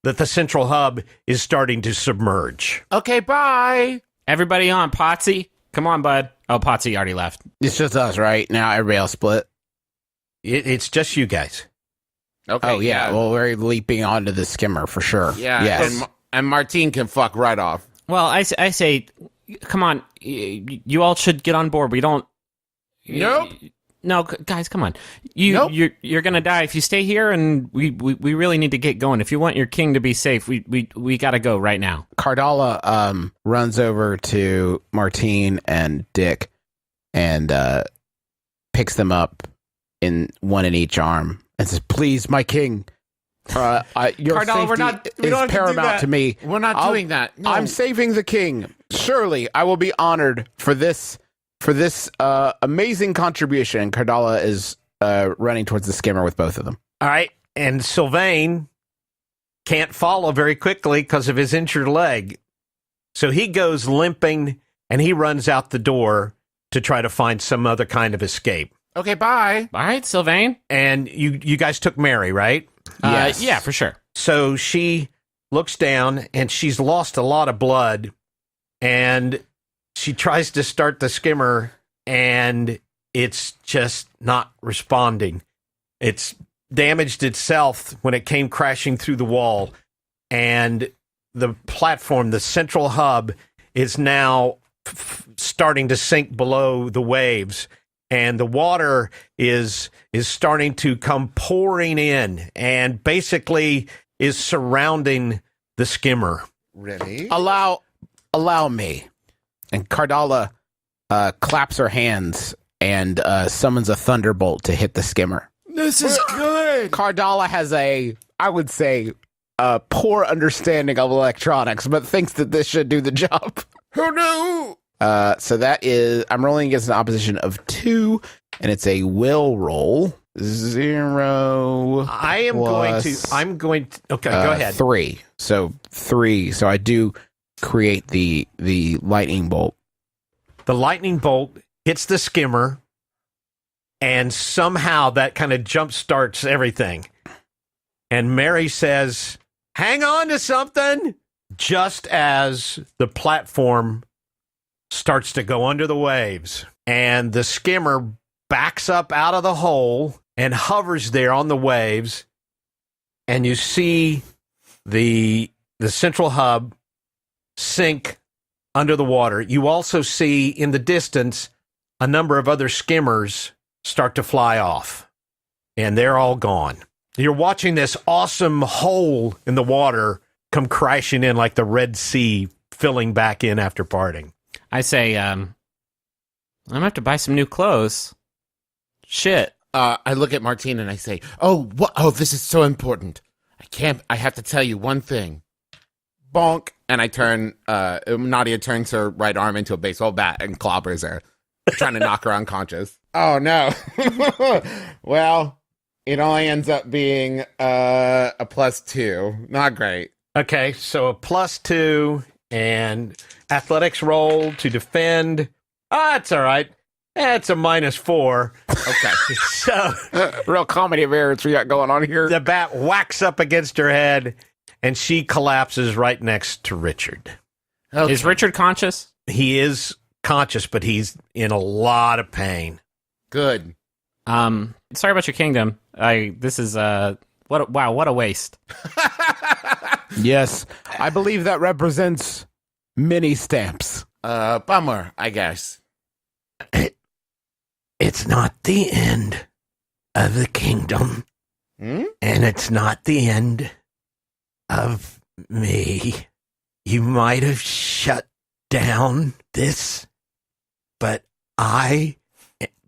that the central hub is starting to submerge. Okay, bye. Everybody on, Potsy? Come on, bud. Oh, Potsy already left. It's just us, right? Now everybody else split. It's just you guys. Okay. Oh, yeah. Well, we're leaping onto the skimmer for sure. Yeah. Yes. And Martine can fuck right off. Well, I say, come on, you all should get on board. We don't. Nope. No, guys, come on. Nope. You're gonna die if you stay here, and we really need to get going. If you want your king to be safe, we gotta go right now. Cardala runs over to Martine and Dick and picks them up in one in each arm and says, "Please, my king, your Cardala, safety we don't have is to do paramount that. to me. We're not doing that. No. I'm saving the king. Surely I will be honored for this amazing contribution." Cardala is running towards the skimmer with both of them. All right. And Sylvain can't follow very quickly because of his injured leg. So he goes limping and he runs out the door to try to find some other kind of escape. Okay, bye. All right, Sylvain. And you guys took Mary, right? Yes. Yeah, for sure. So she looks down and she's lost a lot of blood, and she tries to start the skimmer and it's just not responding. It's damaged itself when it came crashing through the wall, and the platform, the central hub, is now starting to sink below the waves, and the water is starting to come pouring in and basically is surrounding the skimmer. Ready? Allow me. And Cardala claps her hands and summons a thunderbolt to hit the skimmer. This is good. Cardala has I would say, poor understanding of electronics, but thinks that this should do the job. Oh no! So that is, I'm rolling against an opposition of 2, and it's a will roll. 0. I'm going to. Okay, go ahead. 3. So 3. So I do create the lightning bolt. The lightning bolt hits the skimmer, and somehow that kind of jump starts everything. And Mary says, "Hang on to something," just as the platform starts to go under the waves, and the skimmer backs up out of the hole and hovers there on the waves, and you see the central hub sink under the water. You also see in the distance a number of other skimmers start to fly off, and they're all gone. You're watching this awesome hole in the water come crashing in like the Red Sea filling back in after parting. I say, I'm gonna have to buy some new clothes. Shit. I look at Martine and I say, "Oh, what? Oh, this is so important. I have to tell you one thing." Bonk. And I turn, Nadia turns her right arm into a baseball bat and clobbers her, trying to knock her unconscious. Oh, no. Well, it only ends up being a +2. Not great. Okay, so a +2 and athletics roll to defend. It's all right. It's a -4. Okay. So Real comedy of errors we got going on here. the bat whacks up against her head, and she collapses right next to Richard. Okay. Is Richard conscious? He is conscious, but he's in a lot of pain. Good. Sorry about your kingdom. This is what a waste. Yes, I believe that represents many stamps. Bummer, I guess. It's not the end of the kingdom, and it's not the end of me. You might have shut down this, but I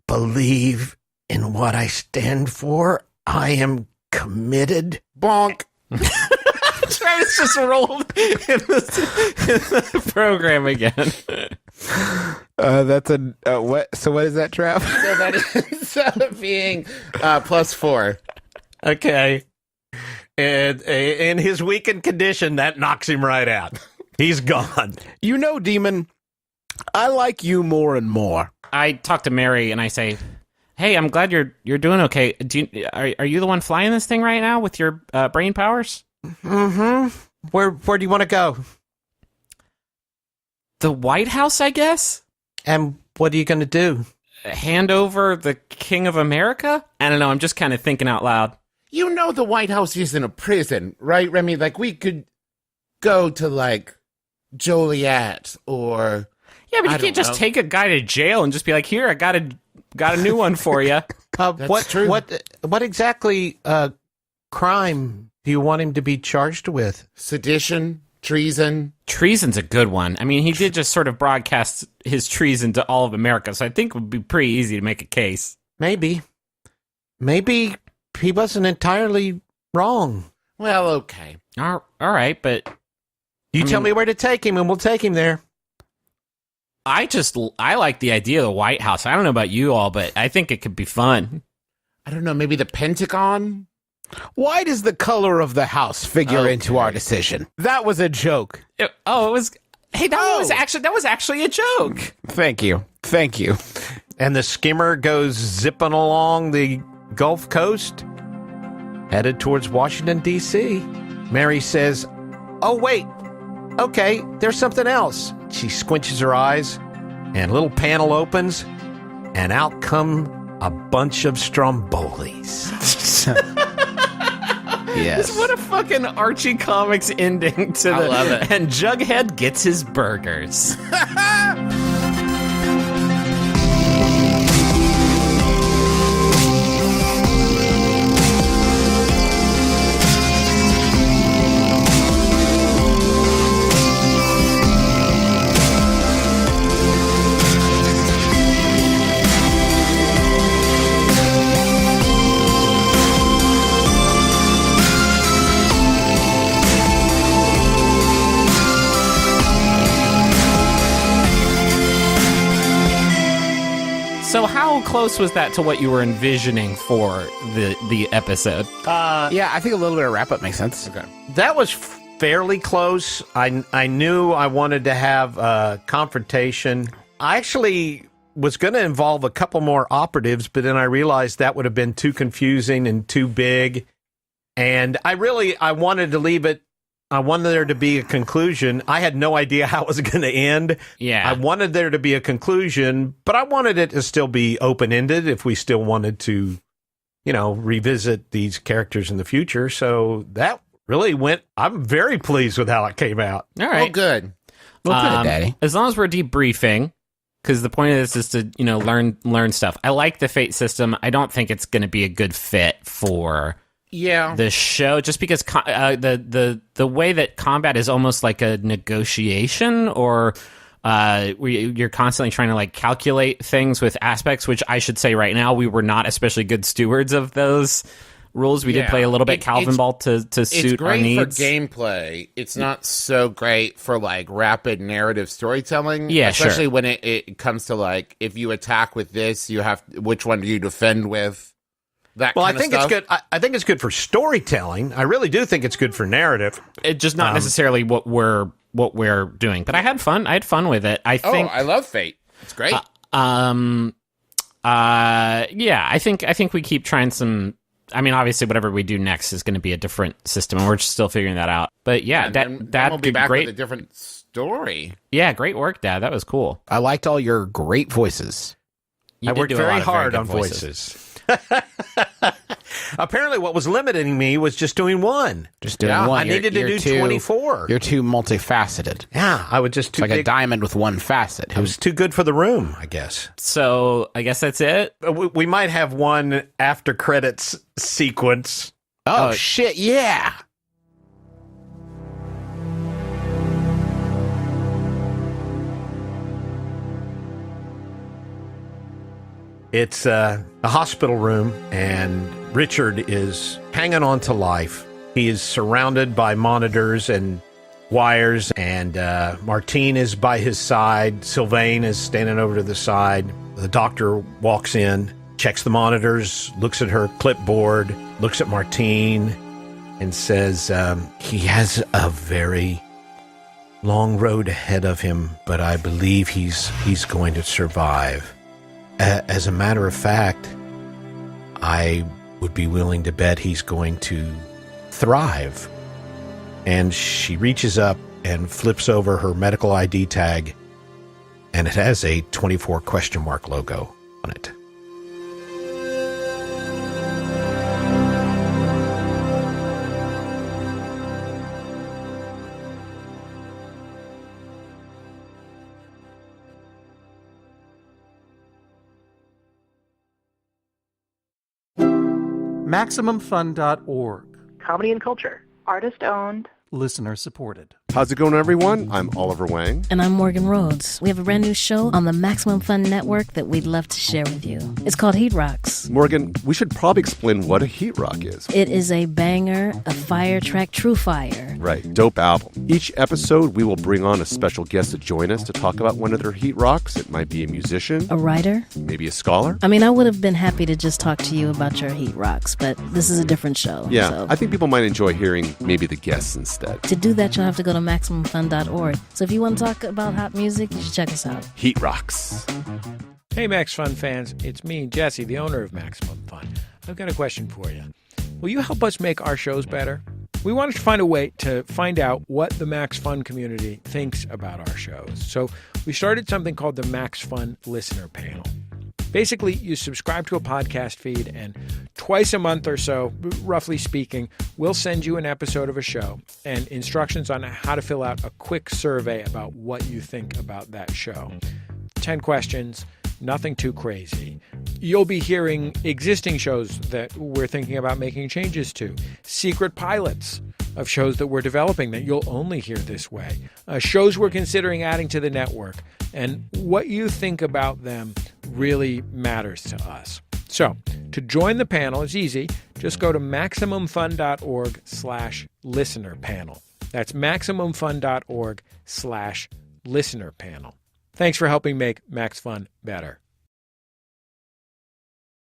believe in what I stand for. I am committed. Bonk. Travis just rolled in the program again. That's a what? So what is that, Trav? So that ends up being +4. Okay. And in his weakened condition, that knocks him right out. He's gone. You know, Demon, I like you more and more. I talk to Mary and I say, "Hey, I'm glad you're doing okay. Are you the one flying this thing right now with your brain powers?" Mm-hmm. Where do you want to go? The White House, I guess. And what are you going to do? Hand over the King of America? I don't know. I'm just kind of thinking out loud. You know the White House isn't a prison, right, Remy? Like, we could go to, like, Joliet or... Yeah, but you can't just take a guy to jail and just be like, "Here, I got a new one for you." That's true. What exactly crime do you want him to be charged with? Sedition, treason. Treason's a good one. I mean, he did just sort of broadcast his treason to all of America, so I think it would be pretty easy to make a case. Maybe he wasn't entirely wrong. Well, okay. All right, but... You tell me where to take him, and we'll take him there. I like the idea of the White House. I don't know about you all, but I think it could be fun. I don't know, maybe the Pentagon? Why does the color of the house figure into our decision? That was a joke. It was... Hey, that was actually a joke. Thank you. And the skimmer goes zipping along the Gulf Coast, headed towards Washington, D.C. Mary says, "Oh, wait. Okay, there's something else." She squinches her eyes, and a little panel opens, and out come a bunch of Strombolis. Yes. What a fucking Archie Comics ending to I love it. And Jughead gets his burgers. So how close was that to what you were envisioning for the episode? Yeah, I think a little bit of wrap-up makes sense. Okay. That was fairly close. I knew I wanted to have a confrontation. I actually was going to involve a couple more operatives, but then I realized that would have been too confusing and too big. And I wanted to leave it. I wanted there to be a conclusion. I had no idea how it was going to end. Yeah. I wanted there to be a conclusion, but I wanted it to still be open-ended if we still wanted to, revisit these characters in the future. So that really I'm very pleased with how it came out. All right. Oh, good. Well, good, Daddy. As long as we're debriefing, because the point of this is to, learn stuff. I like the fate system. I don't think it's going to be a good fit for... Yeah, the show, just because the way that combat is almost like a negotiation, or you're constantly trying to like calculate things with aspects, which I should say right now we were not especially good stewards of those rules. We did play a little bit Calvin Ball to suit our needs. It's great for gameplay. It's not so great for like rapid narrative storytelling. Yeah, especially when it comes to like if you attack with this, which one do you defend with? I think it's good. I think it's good for storytelling. I really do think it's good for narrative. It's just not necessarily what we're doing. But I had fun. I had fun with it. I love Fate. It's great. Yeah. I think we keep trying some I mean, obviously, whatever we do next is going to be a different system, and we're still figuring that out. But yeah, then we'll be back with a different story. Yeah, great work, Dad. That was cool. I liked all your great voices. I worked very hard on voices. Apparently, what was limiting me was just doing one. Just doing one. I needed to do 24. You're too multifaceted. Yeah, I would just too like a diamond with one facet. I was too good for the room, I guess. So I guess that's it. We might have one after credits sequence. Oh shit! Yeah. It's a hospital room, and Richard is hanging on to life. He is surrounded by monitors and wires, and Martine is by his side. Sylvain is standing over to the side. The doctor walks in, checks the monitors, looks at her clipboard, looks at Martine, and says he has a very long road ahead of him, but I believe he's going to survive. As a matter of fact, I would be willing to bet he's going to thrive. And she reaches up and flips over her medical ID tag, and it has a 24 question mark logo on it. MaximumFun.org. Comedy and culture. Artist owned. Listener supported. How's it going, everyone? I'm Oliver Wang. And I'm Morgan Rhodes. We have a brand new show on the Maximum Fun Network that we'd love to share with you. It's called Heat Rocks. Morgan, we should probably explain what a heat rock is. It is a banger, a fire track, true fire. Right, dope album. Each episode, we will bring on a special guest to join us to talk about one of their heat rocks. It might be a musician. A writer. Maybe a scholar. I mean, I would have been happy to just talk to you about your heat rocks, but this is a different show. Yeah, so. I think people might enjoy hearing maybe the guests instead. To do that, you'll have to go to MaximumFun.org. So if you want to talk about hot music, you should check us out. Heat Rocks. Hey, Max Fun fans. It's me, Jesse, the owner of Maximum Fun. I've got a question for you. Will you help us make our shows better? We wanted to find a way to find out what the Max Fun community thinks about our shows. So we started something called the Max Fun Listener Panel. Basically, you subscribe to a podcast feed, and twice a month or so, roughly speaking, we'll send you an episode of a show and instructions on how to fill out a quick survey about what you think about that show. 10 questions, nothing too crazy. You'll be hearing existing shows that we're thinking about making changes to, secret pilots of shows that we're developing that you'll only hear this way, shows we're considering adding to the network, and what you think about them really matters to us. So, to join the panel is easy. Just go to MaximumFun.org/listener-panel. That's MaximumFun.org/listener-panel. Thanks for helping make Max Fun better.